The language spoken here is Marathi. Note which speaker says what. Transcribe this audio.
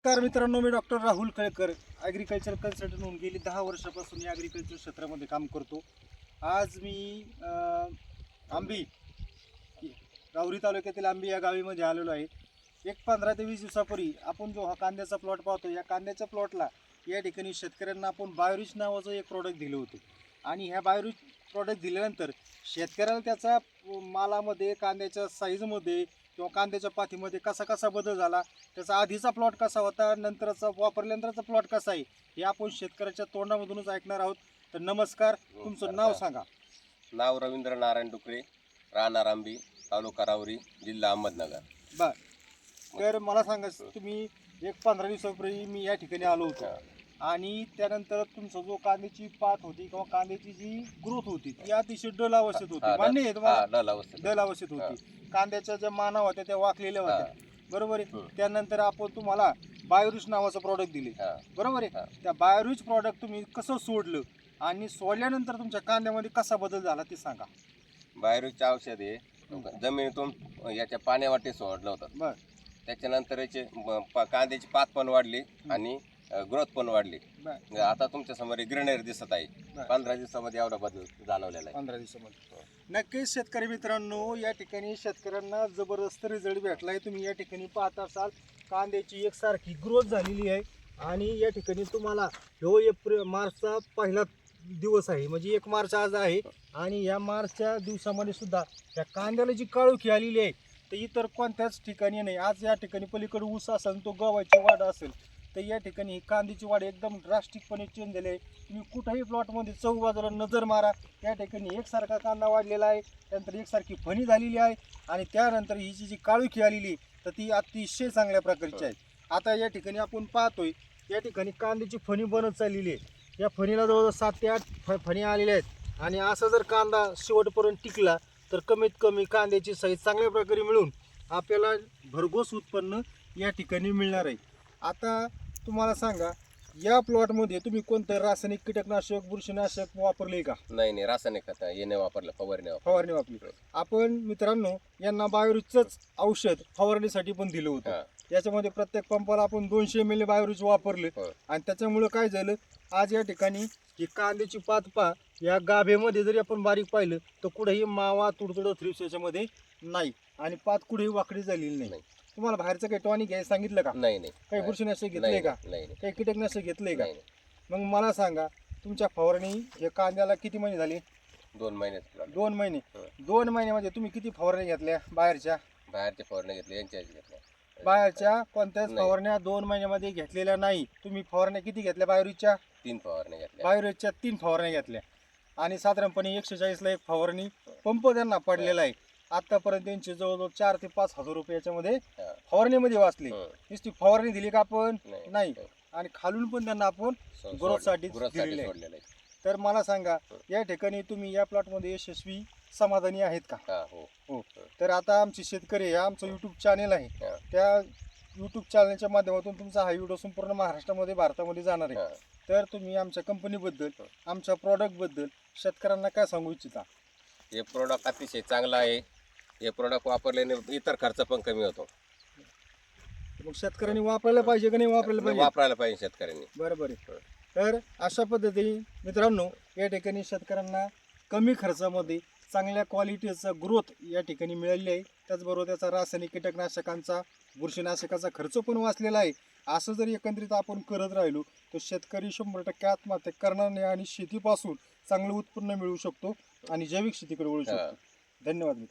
Speaker 1: नमस्कार मित्रांनो, मी डॉक्टर राहुल कळकर ॲग्रिकल्चर कन्सल्टंट म्हणून गेली 10 वर्षापासून या ॲग्रिकल्चर क्षेत्रामध्ये काम करतो. आज मी आंबी राहुरी तालुक्यातील आंबी या गावीमध्ये आलेलो आहे. एक 15 ते 20 दिवसापूर्वी आपण जो हा कांद्याचा प्लॉट पाहतो, या कांद्याच्या प्लॉटला या ठिकाणी शेतकऱ्यांना आपण बायोरिच नावाचं एक प्रोडक्ट दिलं होतं. आणि ह्या बायोरिच प्रोडक्ट दिल्यानंतर शेतकऱ्याला त्याचा मालामध्ये, कांद्याच्या साईजमध्ये किंवा कांद्याच्या पातीमध्ये कसा कसा बदल झाला, त्याचा आधीचा प्लॉट कसा होता, नंतरचा वापरल्यानंतरचा प्लॉट कसा आहे, हे आपण शेतकऱ्याच्या तोंडामधूनच ऐकणार आहोत. तर नमस्कार, तुमचं नाव सांगा.
Speaker 2: नाव रवींद्र नारायण डुकरे, राहणार आंबी, तालुका राहुरी, जिल्हा अहमदनगर.
Speaker 1: बर, तर मला सांगा, तुम्ही एक 15 दिवसापूर्वी मी या ठिकाणी आलो होतो आणि त्यानंतर तुमचा जो कांद्याची पात होती किंवा कांद्याची जी ग्रोथ होती ती अतिशय डल अवस्थेत होती. मान्य आहे तुम्हाला? डल अवस्थेत होती. कांद्याच्या ज्या माना होत्या त्या वाकलेल्या होत्या, बरोबर आहे. त्यानंतर आपण तुम्हाला बायोरिच नावाचं प्रॉडक्ट दिले, बरोबर आहे. त्या बायोरिच प्रॉडक्ट तुम्ही कसं सोडलं आणि सोडल्यानंतर तुमच्या कांद्यामध्ये कसा बदल झाला ते सांगा.
Speaker 2: बायोरिच औषध हे जमिनीतून याच्या पाण्यावाटे सोडलं होतं.
Speaker 1: बर,
Speaker 2: त्याच्यानंतर याचे कांद्याची पात पण वाढली आणि ग्रोथ पण वाढली. आता तुमच्या समोर ग्रीनरी दिसत आहे. 15 दिवसामध्ये एवढा बदल जाणवलेला आहे.
Speaker 1: 15 दिवसामध्ये नक्कीच शेतकरी मित्रांनो, या ठिकाणी शेतकऱ्यांना जबरदस्त रिझल्ट भेटलाय. तुम्ही या ठिकाणी पाहत असाल, कांद्याची एकसारखी ग्रोथ झालेली आहे. आणि या ठिकाणी तुम्हाला मार्चचा पहिला दिवस आहे, म्हणजे 1 मार्च आज आहे. आणि या मार्चच्या दिवसामध्ये सुद्धा त्या कांद्याला जी काळोखी आलेली आहे तर इतर कोणत्याच ठिकाणी नाही. आज या ठिकाणी पलीकडे ऊस असेल, तो गव्हाची वाढ असेल, तर या ठिकाणी ही कांद्याची वाढ एकदम ड्रास्टिकपणे चेंज झाली आहे. तुम्ही कुठेही प्लॉटमध्ये चौक बाजूला नजर मारा, या ठिकाणी एकसारखा कांदा वाढलेला आहे, त्यानंतर एकसारखी फणी झालेली आहे. आणि त्यानंतर ही जी काळोखी आलेली तर ती अतिशय चांगल्या प्रकारची आहे. आता या ठिकाणी आपण पाहतोय, या ठिकाणी कांद्याची फणी बनत चाललेली आहे. या फणीला जवळजवळ 7 ते 8 फणी आलेल्या आहेत. आणि असा जर कांदा शेवटपर्यंत टिकला तर कमीत कमी कांद्याची साईज चांगल्या प्रकारे मिळून आपल्याला भरघोस उत्पन्न या ठिकाणी मिळणार आहे. आता तुम्हाला सांगा, या प्लॉटमध्ये तुम्ही कोणतं रासायनिक कीटकनाशक, बुरशीनाशक वापरले का?
Speaker 2: नाही, रासायनिक खत हे नाही वापरलं,
Speaker 1: फवारणी वापरली. आपण मित्रांनो यांना बायोरिचच औषध फवारणीसाठी पण दिलं होतं. याच्यामध्ये प्रत्येक पंपाला आपण 200 ml बायोरिच वापरले. आणि त्याच्यामुळे काय झालं, आज या ठिकाणी ही कांद्याची पात पा, या गाभेमध्ये जरी आपण बारीक पाहिलं तर कुठेही मावा, तुडतुड, थ्रिप्स याच्यामध्ये नाही. आणि पात कुठेही वाकडी झालेली नाही. तुम्हाला बाहेरचं काही टॉनिक घ्यायला सांगितलं का?
Speaker 2: नाही.
Speaker 1: काही बुरशीनाशक घेतलंय का? काही कीटकनाशक घेतलंय का? मग मला सांगा, तुमच्या फवारणी हे कांद्याला किती महिने झाले?
Speaker 2: 2 महिने.
Speaker 1: 2 महिने. 2 महिन्यामध्ये तुम्ही किती फवारणी घेतल्या? बाहेरच्या
Speaker 2: फवारण्या घेतल्या, यांच्या घेतल्या.
Speaker 1: बाहेरच्या कोणत्याच फवारण्या 2 महिन्यामध्ये घेतलेल्या नाही. तुम्ही फवारण्या किती घेतल्या? बायोरिचच्या
Speaker 2: 3 फवारण्या घेतल्या.
Speaker 1: बायोरिचच्या 3 फवारण्या घेतल्या. आणि साधारणपणे 140ला एक फवारणी पंप त्यांना पडलेला आहे. आतापर्यंत त्यांचे जवळजवळ 4 ते 5 हजार रुपये याच्यामध्ये फवारणीमध्ये वाचले. नुसती फवारणी दिली का आपण? नाही. आणि खालून पण त्यांना आपण ग्रोथसाठी दिलेले आहे. तर मला सांगा, या ठिकाणी तुम्ही या प्लॉटमध्ये यशस्वी समाधानी आहेत का?
Speaker 2: हो.
Speaker 1: तर आता आमचे शेतकरी, आमचं यूट्यूब चॅनेल आहे, त्या यूट्यूब चॅनलच्या माध्यमातून तुमचा हा व्हिडिओ संपूर्ण महाराष्ट्रामध्ये, भारतामध्ये जाणार आहे. तर तुम्ही आमच्या कंपनीबद्दल, आमच्या प्रॉडक्टबद्दल शेतकऱ्यांना काय सांगू इच्छिता?
Speaker 2: हे प्रोडक्ट अतिशय चांगलं आहे. हे प्रोडक्ट वापरल्याने इतर खर्च पण कमी होतो.
Speaker 1: मग शेतकऱ्यांनी वापरायला पाहिजे का नाही वापरायला पाहिजे?
Speaker 2: वापरायला पाहिजे शेतकऱ्यांनी.
Speaker 1: बरोबर आहे. तर अशा पद्धतीने मित्रांनो, या ठिकाणी शेतकऱ्यांना कमी खर्चामध्ये चांगल्या क्वालिटीचा ग्रोथ या ठिकाणी मिळालेली आहे. त्याचबरोबर त्याचा रासायनिक कीटकनाशकांचा, बुरशीनाशकाचा खर्च पण वाचलेला आहे. असं जर एकंदरीत आपण करत राहिलो तर शेतकरी 100% आत्महत्या करणार नाही आणि शेतीपासून चांगलं उत्पन्न मिळू शकतो आणि जैविक शेतीकडे वळू शकतो. धन्यवाद.